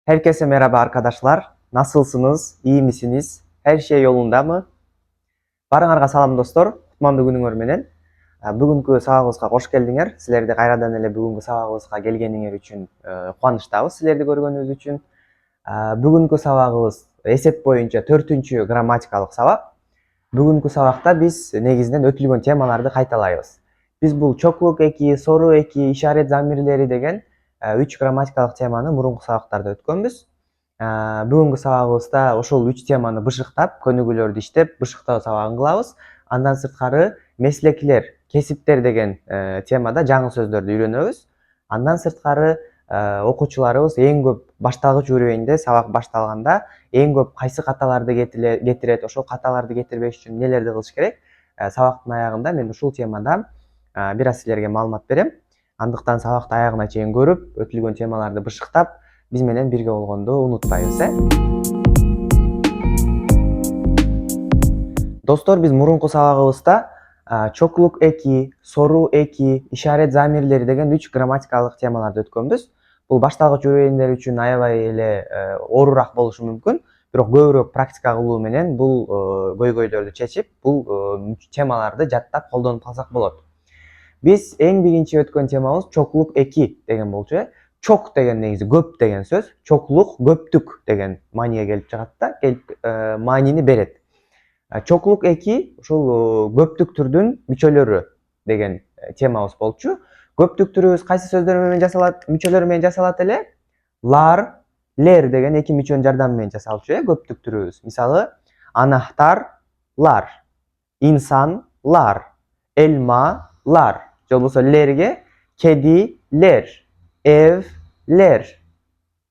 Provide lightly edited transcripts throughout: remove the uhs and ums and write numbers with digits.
Herkese merhaba arkadaşlar. Nasılsınız? İyi misiniz? Her şey yolunda mı? Barыңарга салам достор. Кутмандуу күнүңөр менен. Бүгүнкү сабагыбызга кош келдиңер. Силерди кайрадан эле бүгүнкү сабагыбызга келгениңер үчүн кубанычтабыз силерди көргөнүбүз үчүн. Бүгүнкү сабагыбыз эсеп боюнча 4-чү грамматикалык сабак. Бүгүнкү сабакта биз негизинен өтүлгөн темаларды кайталайбыз. Биз бул чоклук эки, сору эки, ишарет замирлери деген 3 грамматикалык теманы мурунку сабактарда өткөнбүз. Бүгүнкү сабагыбызда ошол 3 теманы бышыктап, көнүгүүлөрдү иштеп, бышыктоо сабагын кылабыз. Андан сырткары меслеклер, кесиптер деген темада жаңы сөздөрдү үйрөнөбүз. Андан сырткары окуучуларыбыз эң көп башталгыч уровеньде сабак башталганда эң көп кайсы каталарды кетирет, ошол каталарды кетирбеш үчүн нелерди кылыш керек? Сабактын аягында мен ушул темада бир аз силерге маалымат берем. Андыктан сабакты аягына чейин көрүп, өтүлгөн темаларды бышыктап, биз менен бирге болгонду унутпайбыз, Достор, биз мурунку сабагыбызда чоклук эки, сору эки, ишарет замирлери деген 3 грамматикалык темаларды өткөнбүз. Бул башталгыч уровеньдер үчүн аябай эле оорураак болушу мүмкүн, бирок көбүрөөк практика кылуу менен бул көйгөйлөрдү чечип, бул темаларды жаттап колдонуп калсак болот. Биз эң биринчи өткөн темабыз чоклук эки деген болчу. Чок деген негизи көп деген сөз, чоклук көптүк деген мааниге келип чыгат да, келип маанини берет. Чоклук эки ушул көптүк түрдүн мүчөлөрү деген темабыз болчу. Көптүк түрүбүз кайсы сөздөр менен жасалат, мүчөлөр менен жасалат эле? Лар, лер деген эки мүчөнүн жардамы менен жасалчу, көптүк түрүбүз. Мисалы, анахтарлар, инсанлар, элмалар, же болбосо лерге кедилер, эвлер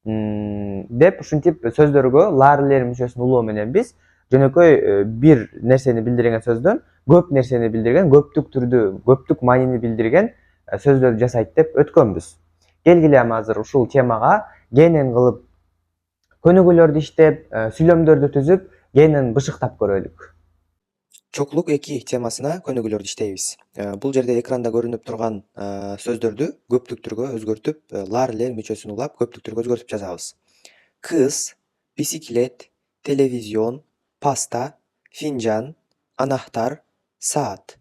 деп ушинтип сөздөргө лар, лер мүчөсүн улоо менен биз жөнөкөй бир нерсени билдирген сөздөн көп нерсени билдирген, көптүк түрдү, көптүк маанини билдирген сөздөрдү жасайт деп өткөнбүз. Келгиле эми азыр ушул темага кенен кылып көнүгүүлөрдү иштеп, сүйлөмдөрдү түзүп, кенен бышыктап көрөлүк. Чоклук эки темасына көнүгүүлөрдү иштейбиз. Бул жерде экранда көрүнүп турган сөздөрдү көптүк түргө өзгөртүп, лар, лер мүчөсүн улап көптүк түргө өзгөртүп жазабыз. Кыз, бисиклет, телевизион, паста, финжан, анахтар, саат.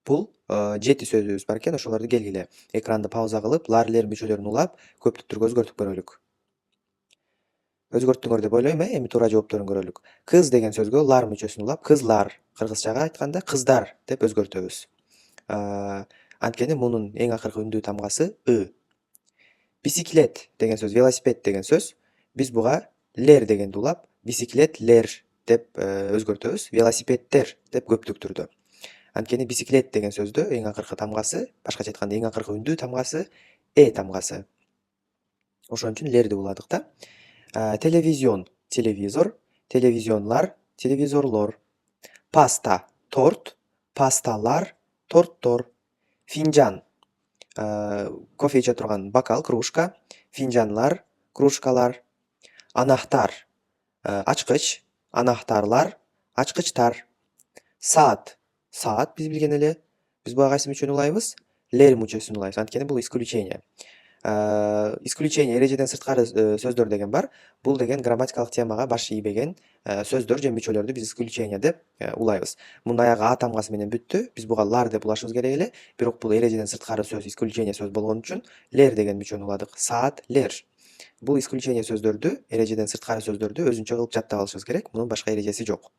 Бул 7 сөзүбүз бар экен, ошолорду келгиле экранды пауза кылып, лар, лер мүчөлөрүн улап көптүк түргө өзгөртүп көрөлүк. Өзгөрттүңөр деп ойлойм, эми туура жоопторун көрөлүк. Кыз деген сөзгө лар мүчөсүн улап, кызлар, кыргызчага айтканда кыздар деп өзгөртөбүз. Анткени мунун эң акыркы үндүү тамгасы ы. Бисиклет деген сөз, велосипед деген сөз, биз буга лер дегенди улап, бисиклетлер деп өзгөртөбүз, велосипедтер деп көптүк түрдө. Анткени бисиклет деген сөздө эң акыркы тамгасы, башкача айтканда эң акыркы үндүү тамгасы тамгасы. Ошон үчүн лерди уладык да. Телевизион, телевизор, телевизионлар, телевизорлор. Паста, торт, пасталар, торттор. Финжан, кофе иче турган бокал, кружка, финжанлар, кружкалар. Анахтар, ачкыч, анахтарлар, ачкычтар. Саат, саат биз билген эле, биз буга кайсы мүчөнү улайбыз? Лер мүчөсүн улайбыз, анткени бул исключение. Исключение, эрежеден сырткары сөздөр деген бар. Бул деген грамматикалык темага баш ийбеген сөздөр же мүчөлөрдү биз исключение деп улайбыз. Мунун аягы а тамгасы менен бүттү. Биз буга лар деп улашыбыз керек эле, бирок бул эрежеден сырткары сөз, исключение сөз болгон үчүн лер деген мүчөнү уладык. Саат, лер. Бул исключение сөздөрдү, эрежеден сырткары сөздөрдү өзүнчө кылып жаттап алышыбыз керек. Мунун башка эрежеси жок.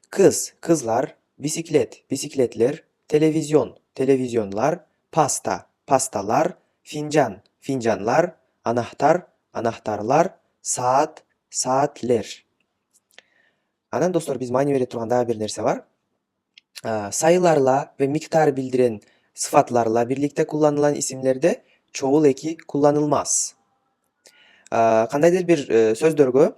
Кыз, кызлар, бисиклет, бисиклетлер, телевизион, телевизионлар, паста, пасталар, финжан, финжанлар, анахтар, анахтарлар, саат, саатлер. Анан достор, биз маани бере турган дагы бир нерсе бар. Сайыларла ve miktar билдирен sıfatlarla birlikte kullanılan isimlerde çoğul eki kullanılmaz. Кандайдыр бир сөздөргө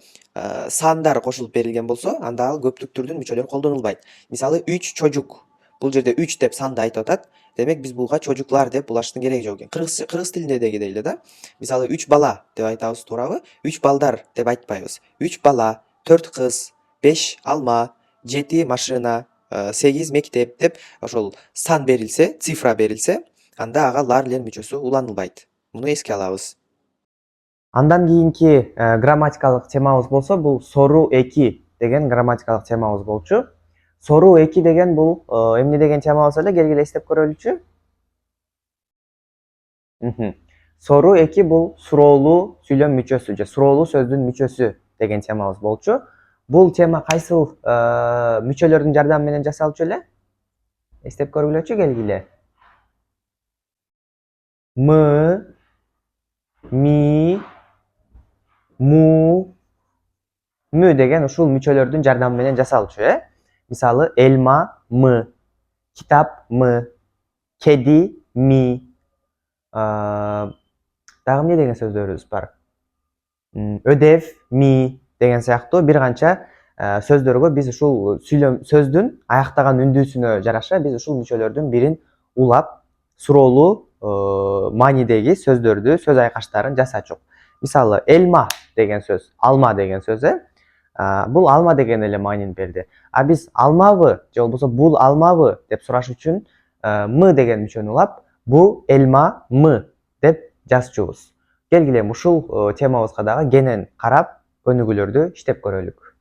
сандар кошулуп берилген болсо, анда ал көптүк түрдүн мүчөлөрү колдонулбайт. Мисалы, 3 чожук. Бул жерде 3 деп санды айтып атат. Демек биз буга чожуклар деп улаштын кереги жок экен. Кыргыз тилинде деги эле да. Мисалы, 3 бала деп айтабыз, туурабы? 3 балдар деп айтпайбыз. 3 бала, 4 кыз, 5 алма, 7 машина, 8 мектеп деп ошол сан берилсе, цифра берилсе, анда ага лар, лер мүчөсү уланылбайт. Муну эске алабыз. Андан кийинки грамматикалык темабыз болсо, бул сору 2 деген грамматикалык темабыз болчу. Сору 2 деген бул эмне деген темабыз эле, келгиле эстеп көрөлүчү. Сору 2 бул суроолуу сүйлөм мүчөсү же суроолуу сөздүн мүчөсү деген темабыз болчу. Бул тема кайсыл мүчөлөрдүн жардамы менен жасалчу эле? Эстеп көргүлөчү, келгиле. Мы, ми, му, мү деген ушул мүчөлөрдүн жардамы менен жасалчу, Мисалы, элма мы, китап мы, кеди ми, дагы эмне деген сөздөрүбүз бар? Өдев ми деген сыяктуу бир канча сөздөргө биз ушул сүйлөм сөздүн аяктаган үндүүсүнө жараша биз ушул мүчөлөрдүн бирин улап суроолуу маанидеги сөздөрдү, сөз айкаштарын жасачук. Мисалы, элма деген сөз, алма деген сөз, бул алма деген эле маанини берди. А биз алмабы же болбосо бул алмабы деп сураш үчүн мы деген мүчөнү улап, бу элма мы деп жазчубуз. Келгиле ушул темабызга дагы кенен карап, өнүгүүлөрдү иштеп көрөлүк.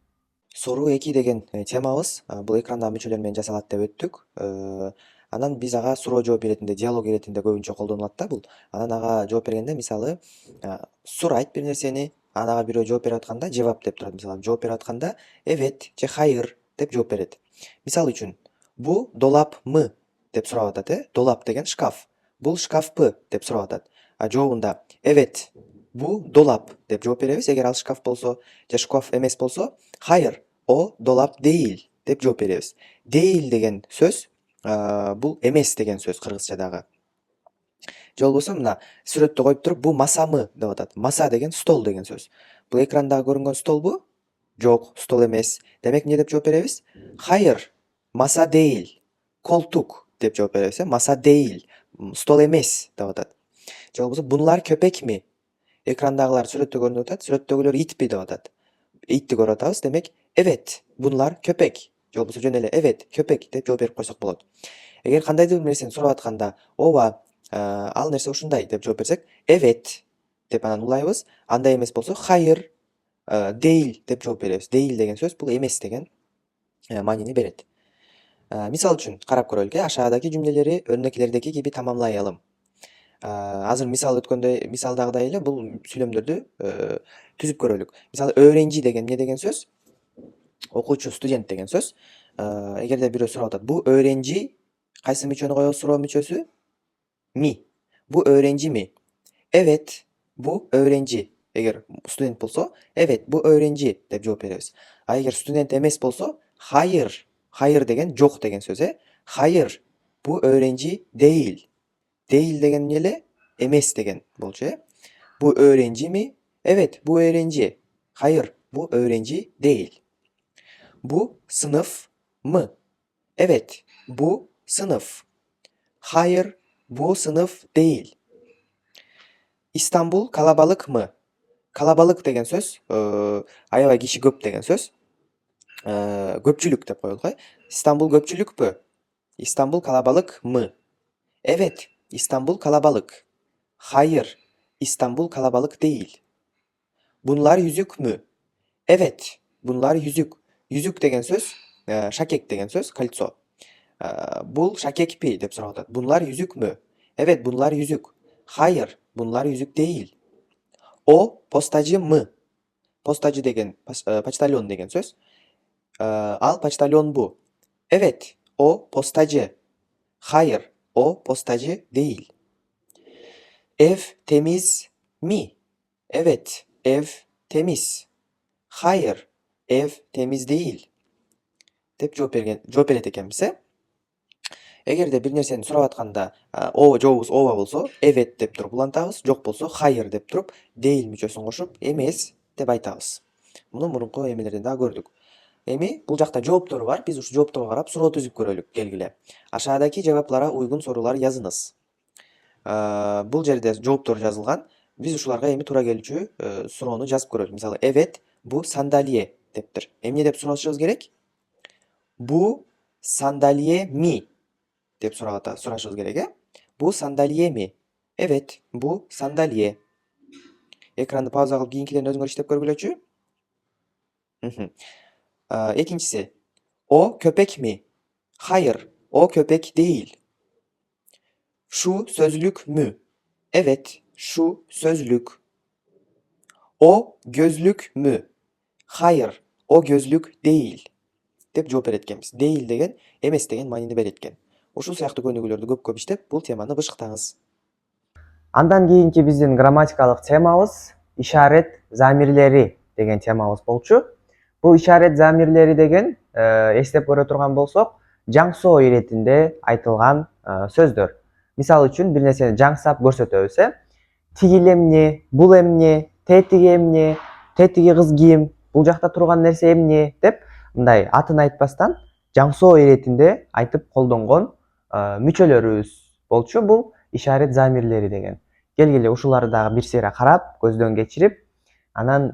Сору 2 деген темабыз бул экрандагы мүчөлөр менен жасалат деп өттүк. Анан биз ага суроо жооп иретинде, диалог иретинде көбүнчө колдонулат да бул. Анан ага жооп бергенде, мисалы, сурайт бир нерсени, анан ага бирөө жооп берип атканда жевап деп турат. Мисалы, жооп берип атканда эвет же хайыр деп жооп берет. Мисалы үчүн, бул долапмы деп сурап атат, долап деген шкаф. Бул шкафпы деп сурап атат. А жообунда эвет, бул долап деп жооп беребиз. Эгер ал шкаф болсо же шкаф эмес болсо, хайыр, о долап дейил деп жооп беребиз. Дейил деген сөз бул эмес деген сөз кыргызчадагы. Же болбосо мына сүрөттө коюп туруп, бул масамы деп атат. Маса деген стол деген сөз. Бул экрандагы көрүнгөн столбу? Жок, стол эмес. Демек эмне деп жооп беребиз? Хайыр, маса дейил, колтук деп жооп беребиз, маса дейил, стол эмес деп атат. Же болбосо бунлар көпекми? Экрандагылар сүрөттө көрүнүп атат, сүрөттөгүлөр итпи деп атат. Итти көрүп атабыз, демек эвет, бунлар көпек. Же болбосо жөн эле эвет, көпек деп жооп берип койсок болот. Эгер кандайдыр бир нерсени сурап атканда, ооба, ал нерсе ушундай деп жооп берсек, эвет деп анан улайбыз. Андай эмес болсо, хайыр, дейил деп жооп беребиз. Дейил деген сөз бул эмес деген маанини берет. Мисал үчүн карап көрөлүк, ашаадагы жүмлелери өрнөклөрдөгү кеби тамамлай Азыр мисалдагыдай эле бул сүйлөмдөрдү түзүп көрөлүк. Мисалы, öğrenci деген эмне деген сөз? Окуучу, студент деген сөз. Эгерде бирөө сурап атат, бул öğrenci кайсы мүчөнү коебуз суроо мүчөсү? Ми. Бул öğrenci ми? Evet, bu öğrenci. Эгер студент болсо, evet, bu öğrenci деп жооп беребиз. А эгер студент эмес болсо, hayır. Hayır деген жок деген сөз, Hayır, bu öğrenci değil. Değil деген эмне эле? Эмес деген болчу, Bu öğrenci mi? Evet, bu öğrenci. Hayır, bu öğrenci değil. Bu sınıf mı? Evet, bu sınıf. Hayır, bu sınıf değil. İstanbul kalabalık mı? Kalabalık деген сөз, аябай киши көп деген сөз. Көпчүлүк деп коелук, İstanbul көпчүлүкпү? İstanbul kalabalık mı? Evet, İstanbul kalabalık. Hayır, İstanbul kalabalık değil. Bunlar yüzük mü? Evet, bunlar yüzük. Yüzük деген сөз, шакек деген сөз, кольцо. Бул шакекпи деп сурап атат. Bunlar yüzük mü? Evet, bunlar yüzük. Hayır, bunlar yüzük değil. O postacı mı? Postacı деген почтальон деген сөз. Ал почтальон bu. Evet, o postacı. Hayır, o postacı değil. Ev temiz mi? Evet, ev temiz. Hayır, ev temiz değil. Деп жооп берет экен биз. Эгерде бир нерсени сурап атканда, жообубуз ооба болсо, evet деп туруп улантабыз, жок болсо, хайыр деп туруп, дейил мүчөсүн кошуп, эмес деп айтабыз. Муну мурунку эмелерде дагы көрдүк. Эми бул жакта жооптору бар. Биз ушул жоопторго карап суроо түзүп көрөлүк, келгиле. Ашаадагы жавапларга уйгун соруулар жазыңыз. Бул жерде жооптор жазылган. Биз ушуларга эми туура келүүчү суроону жазып көрөлүк. Мисалы, evet, bu sandalye дептир. Эмне деп сурашыбыз керек? Bu sandalye mi? Деп сурашыбыз керек, Bu sandalye mi? Evet, bu sandalye. Экранды пауза кылып кийинкилерин өзүңөр иштеп көргүлөчү. Экинчиси. O köpek mi? Hayır, o köpek değil. Şu sözlük mü? Evet, şu sözlük. O gözlük mü? Hayır, o gözlük değil. Деп жооп береткенбиз. Değil деген эмес деген маанини береткен. Ушул сыяктуу көнүгүүлөрдү көп иштеп, бул теманы бышыктаңыз. Андан кийинки биздин грамматикалык темабыз ишарет замирлери деген темабыз болчу. Бул ишарет замирлери деген эстеп көрө турган болсок, жаңсоо иретинде айтылган сөздөр. Мисалы үчүн бир нерсени жаңсап көрсөтөбүз, тигил эмне, бул эмне, тетиги эмне, тетиги кыз ким, бул жакта турган нерсе эмне деп мындай атын айтпастан жаңсоо иретинде айтып колдонгон мүчөлөрүбүз болчу. Бул ишарет замирлери деген. Келгиле ушуларды дагы бир сыйра карап, көздөн кечирип, анан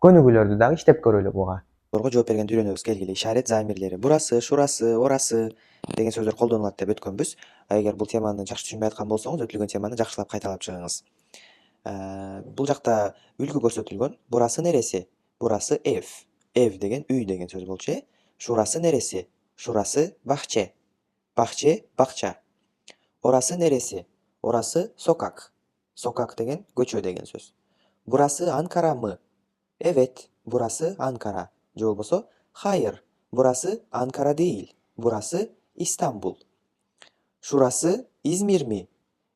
көнүгүүлөрдү дагы иштеп көрөлү буга. Жооп бергенде үйрөнөбүз. Келгиле ишарет замирлери. Бурасы, шурасы, орасы деген сөздөр колдонулат деп өткөнбүз. Эгер бул теманы жакшы түшүнбөй аткан болсоңуз, өтүлгөн теманы жакшылап кайталап чыгыңыз. Бул жакта үлгү көрсөтүлгөн. Бурасы нереси? Бурасы ev. Ev деген үй деген сөз болчу. Шурасы нереси? Шурасы бакче. Бакче, бакча. Orası neresi? Orası sokak. Sokak деген көчө деген сөз. Burası Ankara mı? Evet, burası Ankara. Же болбосо, hayır, burası Ankara değil. Burası İstanbul. Şurası İzmir mi?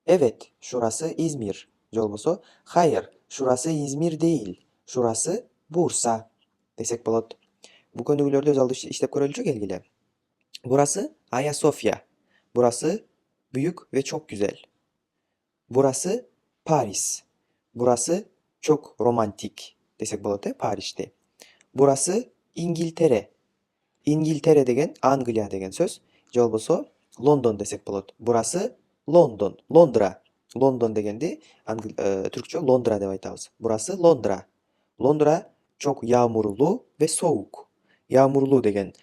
Evet, şurası İzmir. Же болбосо, hayır, şurası İzmir değil. Şurası Bursa desek болот. Bu könügülörдү өз алды иштеп көрөлүчү келгиле. Burası Ayasofya. Burası büyük ve çok güzel. Burası Paris. Burası çok romantik desek болот, Paris'te. Burası İngiltere. İngiltere деген Angliya деген сөз. Же болбосо London desek болот. Burası London. Londra. London дегенди türkçe Londra деп айтабыз. Burası Londra. Londra çok yağmurlu ve soğuk. Yağmurlu деген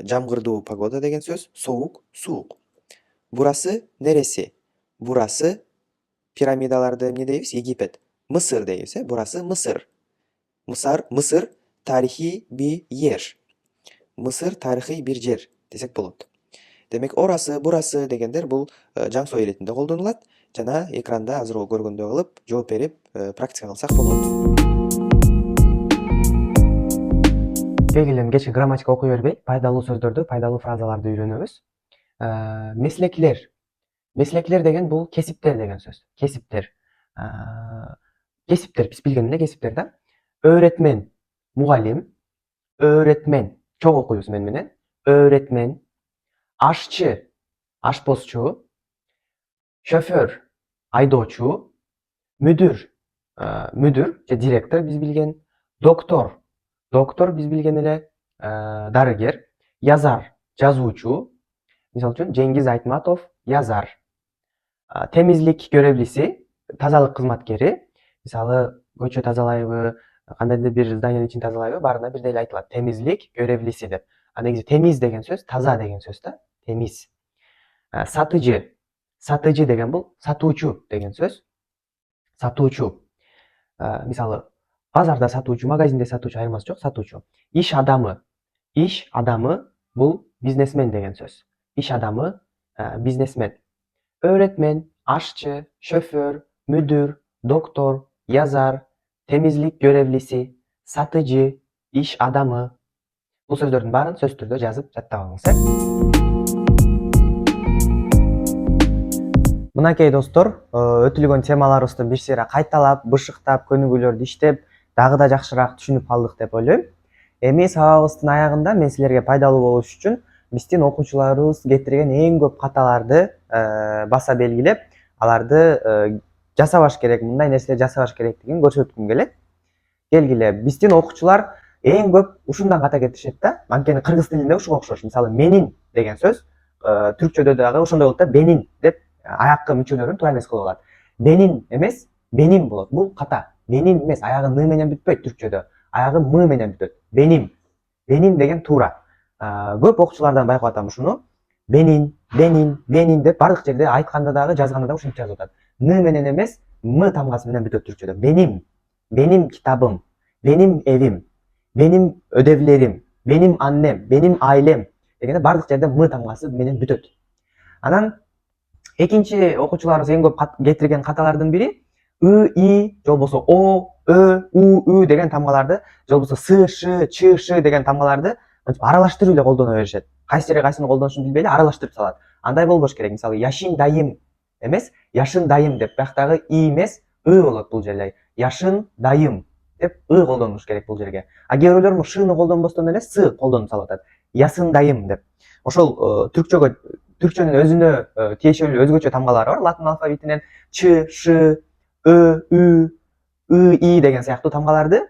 жамгырдуу погода деген сөз. Soğuk, soğuk. Burası neresi? Burası piramidalарды эмне дейбиз? Египет. Mısır дейбиz. Burası Mısır. Mısır tarihi bir yer. Mısır tarihi bir yer desek болот. Демек, орасы, бурасы дегендер бул жаңсоо иретинде колдонулат жана экранда азыр көргөндөй кылып жооп берип практика кылсак болот. Келгиле кечки грамматика окуй бербей, пайдалуу сөздөрдү, пайдалуу фразаларды үйрөнөбүз. Меслеклер. Меслеклер деген бул кесиптер деген сөз. Кесиптер. Кесиптер биз билген эле кесиптер да. Öğretmen, mugallim, öğretmen, çok okuyuz menен. Öğretmen, aşçı, aşpozçu, şoför, aydoçu, müdür, müdür, direktör biz bilgen, doktor, doktor biz bilgen ele darıger, yazar, жазуучу, misal üçün Cengiz Aytmatov yazar, temizlik görevlisi, тазалык кызматкери, мисалы көчө тазалайбы, кандайдыр бир зданиянын ичин тазалайбы, баарына бирдей эле айтылат. Темизlik görevlisi деп. Негизи temiz деген сөз, таза деген сөз да, temiz. Satıcı. Satıcı деген бул сатуучу деген сөз. Сатуучу. Мисалы, базарда сатуучу, магазинде сатуучу айырмасы жок, сатуучу. Иш адамы. Иш адамы бул бизнесмен деген söz. İş adamı, biznesmen. Öğretmen, aşçı, şoför, müdür, doktor, yazar, temizlik görevlisi, satıcı, iş adamı. Bu сөздөрдүн баарын сөз түрдө жазып жаттап алыңыз. Мынакей достор, өтүлгөн темаларыбызды бир сыйра кайталап, бышыктап, көнүгүүлөрдү иштеп, дагы да жакшыраак түшүнүп калдык деп ойлойм. Эми сабагыбыздын аягында мен силерге пайдалуу болуш үчүн биздин окуучуларыбыз кетирген эң көп каталарды баса белгилеп, аларды жасабаш керек, мындай нерселер жасабаш керектигин көрсөткүм келет. Келгиле, биздин окуучулар эң көп ушундан ката кетишет да. Анткени кыргыз тилинде ушуга окшош. Мисалы, менин деген сөз түркчөдө дагы ошондой болот да, бенин деп аяккы мүчөлөрүн туура эмес кылып алат. Бенин эмес, бенин болот. Бул ката. Бенин эмес, аягы ны менен бүтпөйт түркчөдө. Аягы мы менен бүтөт. Бенин. Бенин деген туура. Көп окуучулардан байкап атам ушуну. Бенин, бенин, бенин деп бардык жерде айтканда дагы, жазганда дагы ушинтип жазып атат. Ны менен эмес, м тамгасы менен бүтөт түркчөдө. Benim kitabım, benim evim, benim ödevlerim, benim annem, benim ailem дегенде бардык жерде м тамгасы менен бүтөт. Анан экинчи окуучуларыбыз эң көп кетирген каталардын бири и же болбосо о, ö, у деген тамгаларды, же болбосо с, ш, ч, ш деген тамгаларды аралаштырып эле колдоно беришет. Кайсы жерге кайсыны колдонушун билбей эле аралаштырып салат. Андай болбош керек. Мисалы, яшин дайым эмес, яшын дайым деп, бияктагы и эмес, болот бул жерде. Яшын дайым деп колдонуш керек бул жерге. А кээ бирлөр шны колдонбостон эле с колдонуп салып атат. Ясын дайым деп. Ошол түркчөнүн өзүнө тиешелүү өзгөчө тамгалары бар. Латын алфавитинен ч, ш, ö, ü, и деген сыяктуу тамгаларды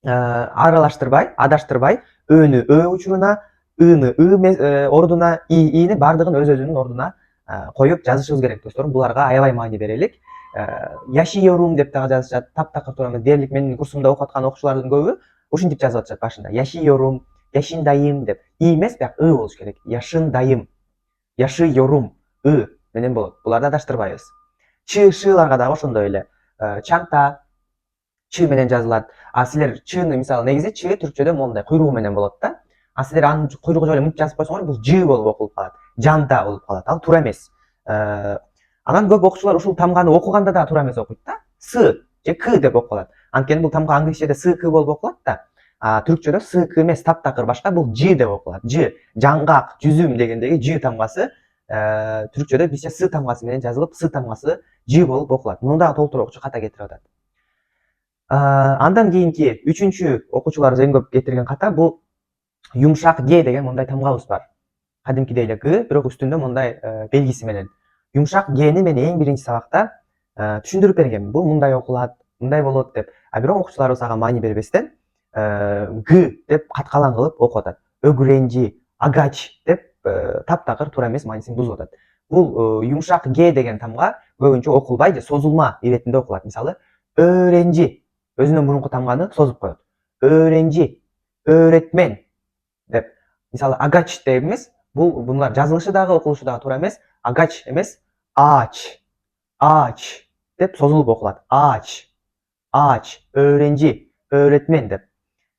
аралаштырбай, адаштырбай, өөнү ö учуруна, ыны ордуна, ини бардыгын өзүнүн ордуна коюп жазышыбыз керек достор. Буларга аябай маани берелик. Яшиyorum деп дагы жазышат, таптакыр туура эмес. Дээрлик менин курсумда окуп аткан окуучулардын көбү ушинтип жазып атышат башында. Яшиyorum, яшиндайым деп. И эмес, бияк болуш керек. Яшындайым, яшыyorum, менен болот. Буларды адаштырбайбыз. Ч, шыларга дагы ошондой эле. Чанта ч менен жазылат. А силер чны мисалы негизи ч түркчөдө мондай куйругу менен болот да. А силер анын куйругу жок эле мынтип жазып койсоңор бул ж болуп окулуп калат. Жанта болуп калат. Ал туура эмес. Анан көп окуучулар ушул тамганы окуганда да туура эмес окуйт да. С же к деп окулат. Анткени бул тамга англисчеде с к болуп окулат да. А түркчөдө с к эмес, таптакыр башка, бул ж деп окулат. Ж, жаңгак, жүзүм дегендеги ж тамгасы түркчөдө бизче с тамгасы менен жазылып, с тамгасы ж болуп окулат. Муну дагы толтуруп окуучу ката кетирип атат. Андан кийинки үчүнчү окуучуларыбыз эң көп кетирген ката бул юмшак г деген мындай тамгабыз бар. Кадимкидей эле г, бирок үстүндө мындай белгиси менен. Юмшак гни мен эң биринчи сабакта түшүндүрүп бергенмин. Бул мындай окулат, мындай болот деп. А бирок окуучуларыбыз ага маани бербестен г деп каткалаң кылып окуп атат. Өгүренжи, агач деп таптакыр туура эмес маанисин бузуп атат. Бул юмшак г деген тамга көбүнчө окулбай же созулма иретинде окулат. Мисалы, öğrenci өзүнөн мурунку тамганы созуп коет. Öğrenci, öğretmen деп. Мисалы, агач деп эмес, булар жазылышы дагы окулушу дагы туура эмес. Агач эмес, ağaç деп созулуп окулат. Ağaç, öğrenci, öğretmen деп.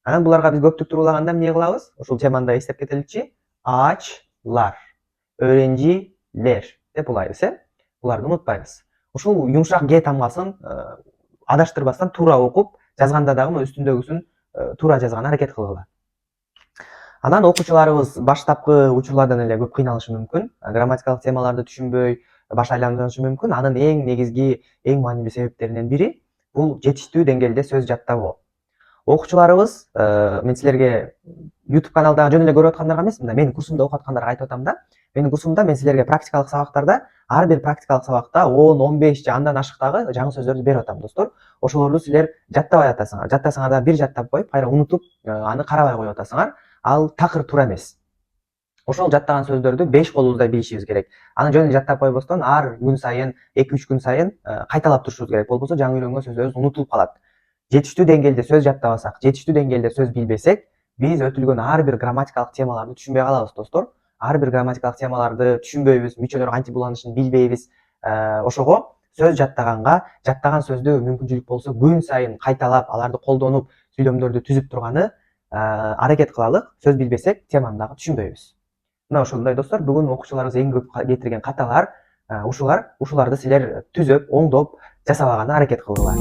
Анан буларга биз көптүк туруулаганда эмне кылабыз? Ушул теманы эстеп кетеликчи. Ağaçlar, öğrenciler деп улайбыз, буларды унутпайбыз. Ушул юмшак г тамгасын адаштырбастан туура окуп, жазганда дагы үстүндөгүсүн туура жазган аракет кылгыла. Анан окуучуларыбыз баштапкы учурлардан эле көп кыйналышы мүмкүн. Грамматикалык темаларды түшүнбөй, баш айландырышы мүмкүн. Анын эң негизги, эң маанилүү себептеринен бири бул жетиштүү деңгээлде сөз жаттабоо. Окуучуларыбыз, мен силерге YouTube каналдагы жөн эле көрүп аткандарга эмес, мында менин курсумда окуп аткандарга айтып атам да. Менин курсумда мен силерге практикалык сабактарда, ар бир практикалык сабакта 10-15 же андан ашыктагы жаңы сөздөрдү берип атам достор. Ошолорду силер жаттабай атасыңар. Жаттасаңар да бир жаттап коюп, кайра унутуп, аны карабай коюп атасыңар. Ал такыр туура эмес. Ошол жаттаган сөздөрдү 5 колубуздай билишибиз керек. Аны жөн эле жаттап койбостон ар күн сайын, 2-3 күн сайын кайталап турушубуз керек. Болбосо жаңы үйрөнгөн сөздөрүбүз унутулуп калат. Жетиштүү деңгээлде сөз жаттабасак, жетиштүү деңгээлде сөз билбесек, биз өтүлгөн ар бир грамматикалык темаларды түшүнбөй калабыз достор. Ар бир грамматикалык темаларды түшүнбөйбүз, мүчөлөр кантип буланышын билбейбиз. Ошого сөз жаттаганга, жаттаган сөздү мүмкүнчүлүк болсо күн сайын кайталап, аларды колдонуп, сүйлөмдөрдү түзүп турганы аракет кылалык. Сөз билбесек, теманы дагы түшүнбөйбүз. Мына ошондой достор, бүгүн окуучуларыбыз эң көп кетирген каталар ушуларды силер түзөп, оңдоп жасабаганы аракет кылгыла.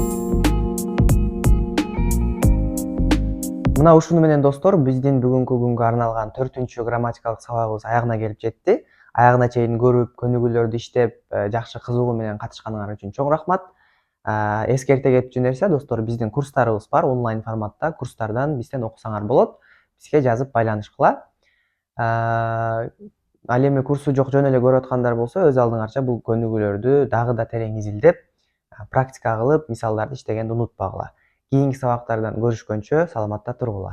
Мына ушуну менен достор, биздин бүгүнкү күнгө арналган 4-чү грамматикалык сабагыбыз аягына келип жетти. Аягына чейин көрүп, көнүгүүлөрдү иштеп, жакшы кызыгуу менен катышканыңар үчүн чоң рахмат. Эскерте кетчү нерсе достор, биздин курстарыбыз бар, онлайн форматта курстардан бизден окусаңар болот. Бизге жазып байланышкыла. Ал эми курсу жок жөн эле көрүп аткандар болсо, өз алдыңарча бул көнүгүүлөрдү дагы да терең изилдеп, практика кылып, мисалдарды иштегенди унутпагыла. Кийинки сабактардан көрүшкөнчө саламатта тургула.